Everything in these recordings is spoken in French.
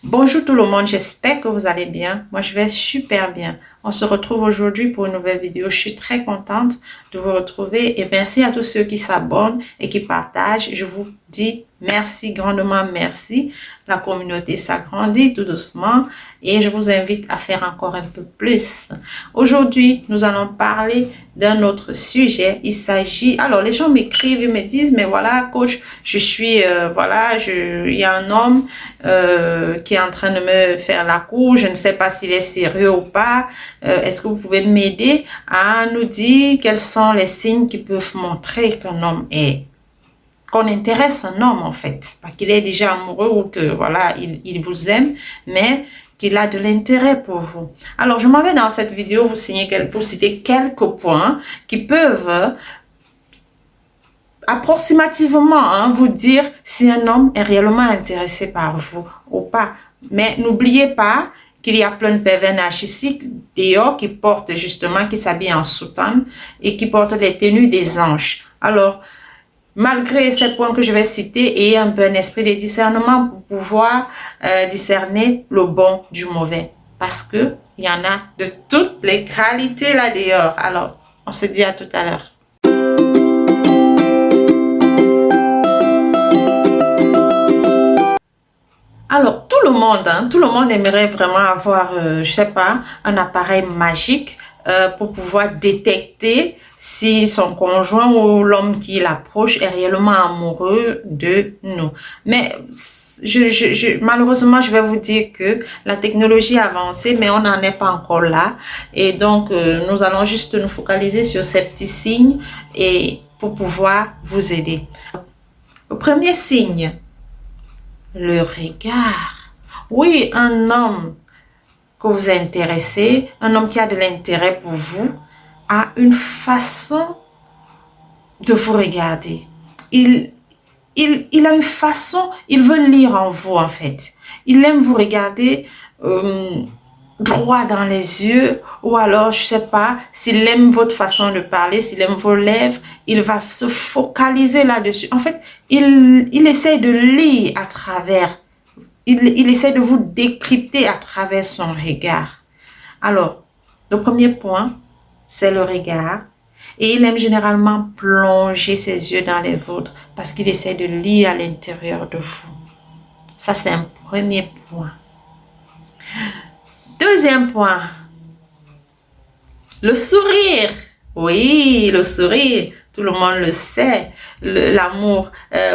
Bonjour tout le monde, j'espère que vous allez bien. Moi, je vais super bien. On se retrouve aujourd'hui pour une nouvelle vidéo. Je suis très contente de vous retrouver et merci à tous ceux qui s'abonnent et qui partagent. Je vous dis merci, grandement merci. La communauté s'agrandit tout doucement et je vous invite à faire encore un peu plus. Aujourd'hui, nous allons parler d'un autre sujet. Il s'agit... Alors, les gens m'écrivent et me disent, mais voilà, coach, je suis... il y a un homme qui est en train de me faire la cour. Je ne sais pas s'il est sérieux ou pas. Est-ce que vous pouvez m'aider à nous dire quels sont les signes qui peuvent montrer qu'un homme est... qu'on intéresse un homme en fait, pas qu'il est déjà amoureux ou que voilà, il vous aime, mais qu'il a de l'intérêt pour vous. Alors, je m'en vais dans cette vidéo vous citer quelques points qui peuvent approximativement vous dire si un homme est réellement intéressé par vous ou pas. Mais n'oubliez pas qu'il y a plein de pervers narcissiques dehors qui portent justement, qui s'habillent en soutane et qui portent les tenues des anges. Alors, malgré ces points que je vais citer, ayez un peu un esprit de discernement pour pouvoir discerner le bon du mauvais. Parce que il y en a de toutes les qualités là dehors. Alors, on se dit à tout à l'heure. Alors, tout le monde aimerait vraiment avoir, je sais pas, un appareil magique pour pouvoir détecter si son conjoint ou l'homme qui l'approche est réellement amoureux de nous. Mais malheureusement, je vais vous dire que la technologie a avancé, mais on n'en est pas encore là. Et donc, nous allons juste nous focaliser sur ces petits signes et pour pouvoir vous aider. Le premier signe, le regard. Oui, un homme que vous intéressez, un homme qui a de l'intérêt pour vous, a une façon de vous regarder. Il a une façon, il veut lire en vous en fait. Il aime vous regarder droit dans les yeux, ou alors je sais pas, s'il aime votre façon de parler, s'il aime vos lèvres, il va se focaliser là-dessus. En fait, il essaie de lire à travers, il essaie de vous décrypter à travers son regard. Alors, le premier point, c'est le regard. Et il aime généralement plonger ses yeux dans les vôtres parce qu'il essaie de lire à l'intérieur de vous. Ça, c'est un premier point. Deuxième point, le sourire. Oui, le sourire, tout le monde le sait, l'amour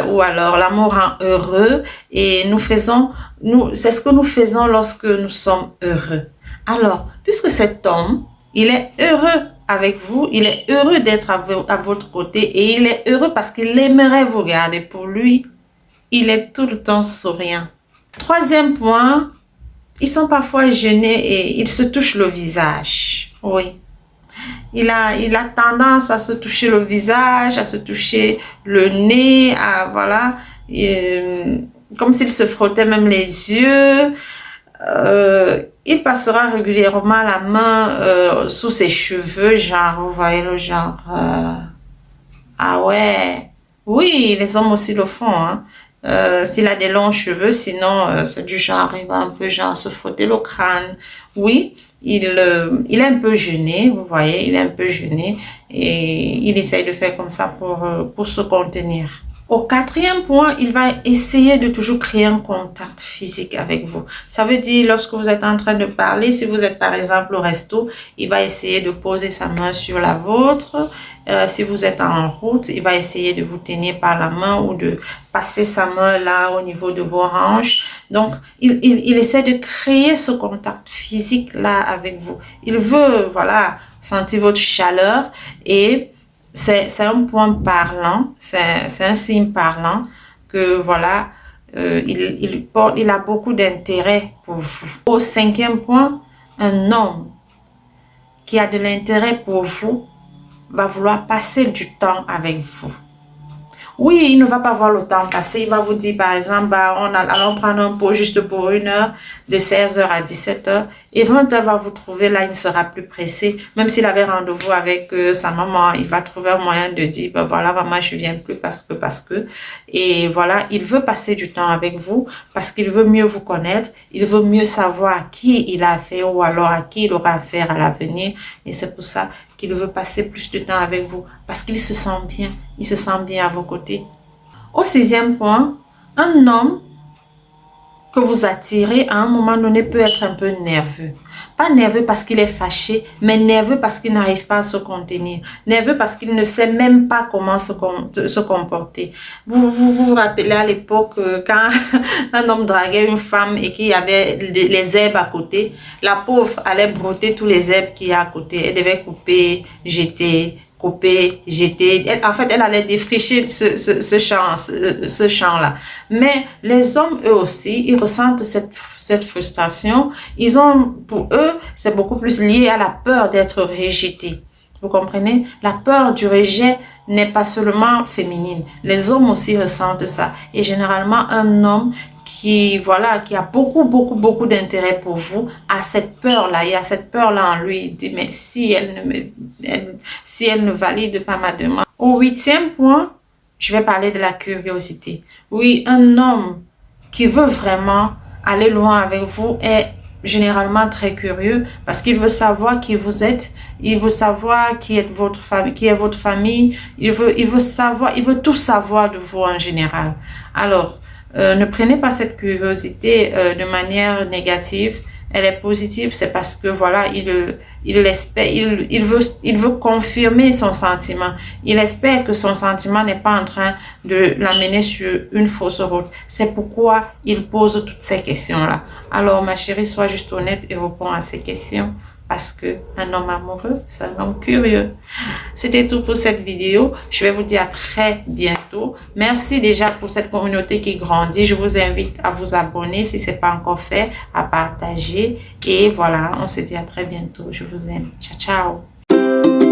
ou alors l'amour rend heureux et c'est ce que nous faisons lorsque nous sommes heureux. Alors, puisque cet homme, il est heureux avec vous, il est heureux d'être à votre côté et il est heureux parce qu'il aimerait vous garder pour lui. Il est tout le temps souriant. Troisième point, ils sont parfois gênés et ils se touchent le visage. Oui. Il a tendance à se toucher le visage, à se toucher le nez, voilà, comme s'il se frottait même les yeux. Il passera régulièrement la main sous ses cheveux, genre, vous voyez le genre, ah ouais, oui, les hommes aussi le font, hein. S'il a des longs cheveux, sinon c'est du genre, il va un peu genre se frotter le crâne. Oui, il est un peu gêné, vous voyez, il est un peu gêné et il essaye de faire comme ça pour se contenir. Au quatrième point, il va essayer de toujours créer un contact physique avec vous. Ça veut dire, lorsque vous êtes en train de parler, si vous êtes par exemple au resto, il va essayer de poser sa main sur la vôtre. Si vous êtes en route, il va essayer de vous tenir par la main ou de passer sa main là au niveau de vos hanches. Donc, il essaie de créer ce contact physique là avec vous. Il veut, voilà, sentir votre chaleur et c'est un point parlant, c'est un signe parlant que voilà, il a beaucoup d'intérêt pour vous. Au cinquième point, un homme qui a de l'intérêt pour vous va vouloir passer du temps avec vous. Oui, il ne va pas voir le temps passer. Il va vous dire, par exemple, allons prendre un pot juste pour 1 heure, de 16h à 17h. Et 20h va vous trouver là, il ne sera plus pressé. Même s'il avait rendez-vous avec sa maman, il va trouver un moyen de dire, ben voilà, maman, je viens plus parce que. Et voilà, il veut passer du temps avec vous parce qu'il veut mieux vous connaître. Il veut mieux savoir à qui il a affaire ou alors à qui il aura affaire à l'avenir. Et c'est pour ça qu'il veut passer plus de temps avec vous parce qu'il se sent bien. Il se sent bien à vos côtés. Au 6e point, un homme que vous attirez à un moment donné peut être un peu nerveux. Pas nerveux parce qu'il est fâché, mais nerveux parce qu'il n'arrive pas à se contenir. Nerveux parce qu'il ne sait même pas comment se comporter. Vous rappelez à l'époque quand un homme draguait une femme et qu'il y avait les herbes à côté, la pauvre allait brouter tous les herbes qu'il y a à côté. Elle devait couper, jeter, couper, jeter. En fait, elle allait défricher ce champ-là. Mais les hommes, eux aussi, ils ressentent cette frustration. Pour eux, c'est beaucoup plus lié à la peur d'être rejeté. Vous comprenez? La peur du rejet n'est pas seulement féminine. Les hommes aussi ressentent ça. Et généralement, un homme qui a beaucoup d'intérêt pour vous, a cette peur-là, il y a cette peur-là en lui, il dit, mais si elle ne valide pas ma demande. Au 8e point, je vais parler de la curiosité. Oui, un homme qui veut vraiment aller loin avec vous est généralement très curieux parce qu'il veut savoir qui vous êtes, il veut savoir qui est votre famille, il veut tout savoir de vous en général. Alors, ne prenez pas cette curiosité de manière négative. Elle est positive, c'est parce que voilà, il veut confirmer son sentiment. Il espère que son sentiment n'est pas en train de l'amener sur une fausse route. C'est pourquoi il pose toutes ces questions-là. Alors, ma chérie, sois juste honnête et réponds à ces questions. Parce que un homme amoureux, c'est un homme curieux. C'était tout pour cette vidéo. Je vais vous dire à très bientôt. Merci déjà pour cette communauté qui grandit. Je vous invite à vous abonner si ce n'est pas encore fait, à partager. Et voilà, on se dit à très bientôt. Je vous aime. Ciao, ciao.